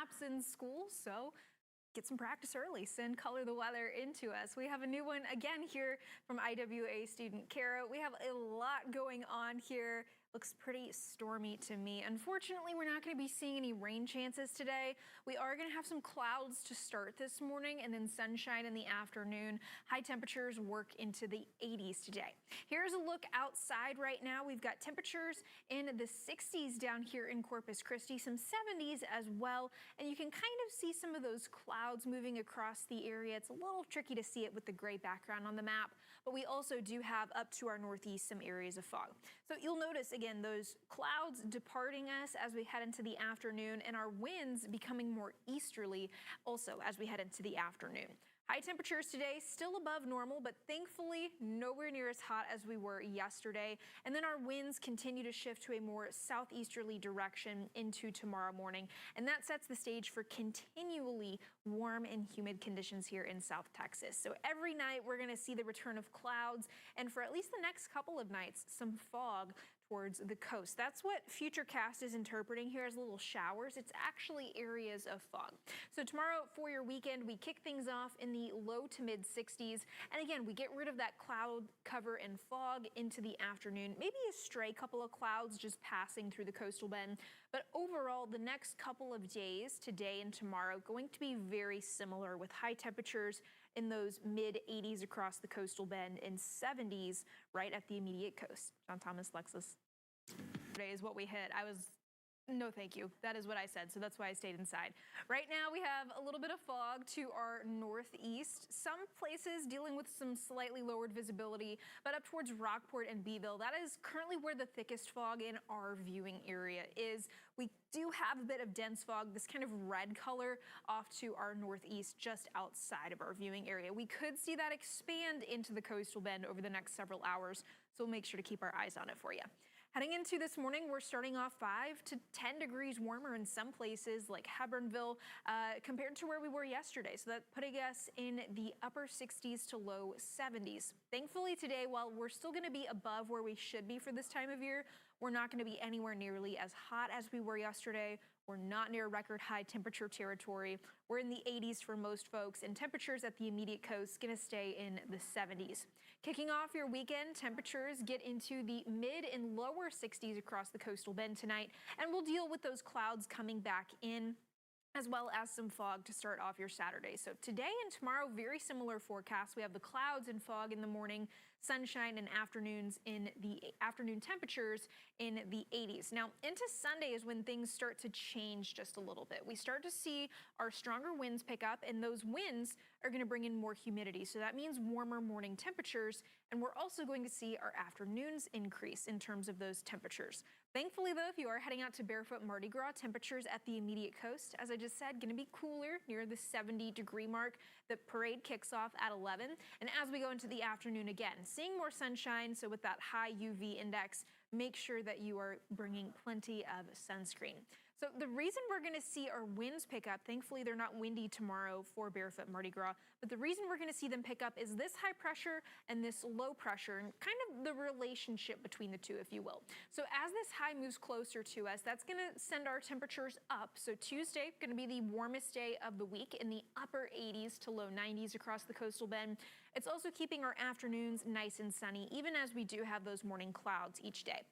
naps in school, so get some practice early. Send Color the Weather into us. We have a new one again here from IWA student Kara. We have a lot going on here. Looks pretty stormy to me. Unfortunately, we're not going to be seeing any rain chances today. We are going to have some clouds to start this morning and then sunshine in the afternoon. High temperatures work into the 80s today. Here's a look outside right now. We've got temperatures in the 60s down here in Corpus Christi, some 70s as well. And you can kind of see some of those clouds moving across the area. It's a little tricky to see it with the gray background on the map, but we also do have up to our northeast some areas of fog. So you'll notice again those clouds departing us as we head into the afternoon and our winds becoming more easterly also as we head into the afternoon. High temperatures today still above normal, but thankfully nowhere near as hot as we were yesterday. And then our winds continue to shift to a more southeasterly direction into tomorrow morning. And that sets the stage for continually warm and humid conditions here in South Texas. So every night we're going to see the return of clouds, and for at least the next couple of nights, some fog towards the coast. That's what Futurecast is interpreting here as little showers. It's actually areas of fog. So tomorrow for your weekend, we kick things off in the low to mid 60s. And again, we get rid of that cloud cover and fog into the afternoon. Maybe a stray couple of clouds just passing through the coastal bend. But overall, the next couple of days, today and tomorrow, going to be very similar with high temperatures in those mid 80s across the coastal bend and 70s right at the immediate coast. John Thomas, Lexus. Today is what we hit. No, thank you. That is what I said, so that's why I stayed inside. Right now, we have a little bit of fog to our northeast. Some places dealing with some slightly lowered visibility, but up towards Rockport and Beeville, that is currently where the thickest fog in our viewing area is. We do have a bit of dense fog, this kind of red color off to our northeast, just outside of our viewing area. We could see that expand into the coastal bend over the next several hours, so we'll make sure to keep our eyes on it for you. Heading into this morning, we're starting off 5 to 10 degrees warmer in some places like Hebronville compared to where we were yesterday. So that's putting us in the upper 60s to low 70s. Thankfully today, while we're still going to be above where we should be for this time of year, we're not going to be anywhere nearly as hot as we were yesterday. We're not near record high temperature territory. We're in the 80s for most folks, and temperatures at the immediate coast going to stay in the 70s. Kicking off your weekend, temperatures get into the mid and lower 60s across the coastal bend tonight, and we'll deal with those clouds coming back in, as well as some fog to start off your Saturday. So today and tomorrow, very similar forecasts. We have the clouds and fog in the morning, sunshine and afternoons in the afternoon temperatures in the 80s. Now into Sunday is when things start to change just a little bit. We start to see our stronger winds pick up, and those winds are going to bring in more humidity. So that means warmer morning temperatures, and we're also going to see our afternoons increase in terms of those temperatures. Thankfully, though, if you are heading out to Barefoot Mardi Gras, temperatures at the immediate coast, as I just said, going to be cooler near the 70-degree mark. The parade kicks off at 11, and as we go into the afternoon again, seeing more sunshine, so with that high UV index, make sure that you are bringing plenty of sunscreen. So the reason we're going to see our winds pick up, thankfully they're not windy tomorrow for Barefoot Mardi Gras, but the reason we're going to see them pick up is this high pressure and this low pressure, and kind of the relationship between the two, if you will. So as this high moves closer to us, that's going to send our temperatures up. So Tuesday, going to be the warmest day of the week in the upper 80s to low 90s across the coastal bend. It's also keeping our afternoons nice and sunny, even as we do have those morning clouds each day.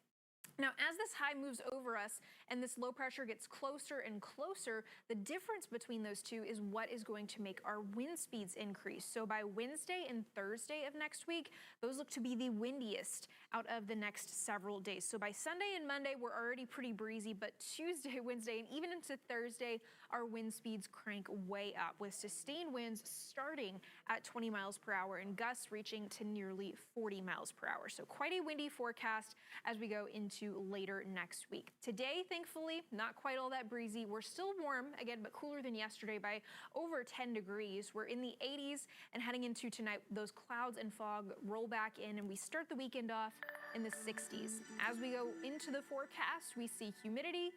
Now, as this high moves over us and this low pressure gets closer and closer, the difference between those two is what is going to make our wind speeds increase. So by Wednesday and Thursday of next week, those look to be the windiest out of the next several days. So by Sunday and Monday, we're already pretty breezy, but Tuesday, Wednesday, and even into Thursday, our wind speeds crank way up with sustained winds starting at 20 miles per hour and gusts reaching to nearly 40 miles per hour. So quite a windy forecast as we go into later next week. Today, thankfully, not quite all that breezy. We're still warm, again, but cooler than yesterday by over 10 degrees. We're in the 80s, and heading into tonight, those clouds and fog roll back in, and we start the weekend off in the 60s. As we go into the forecast, we see humidity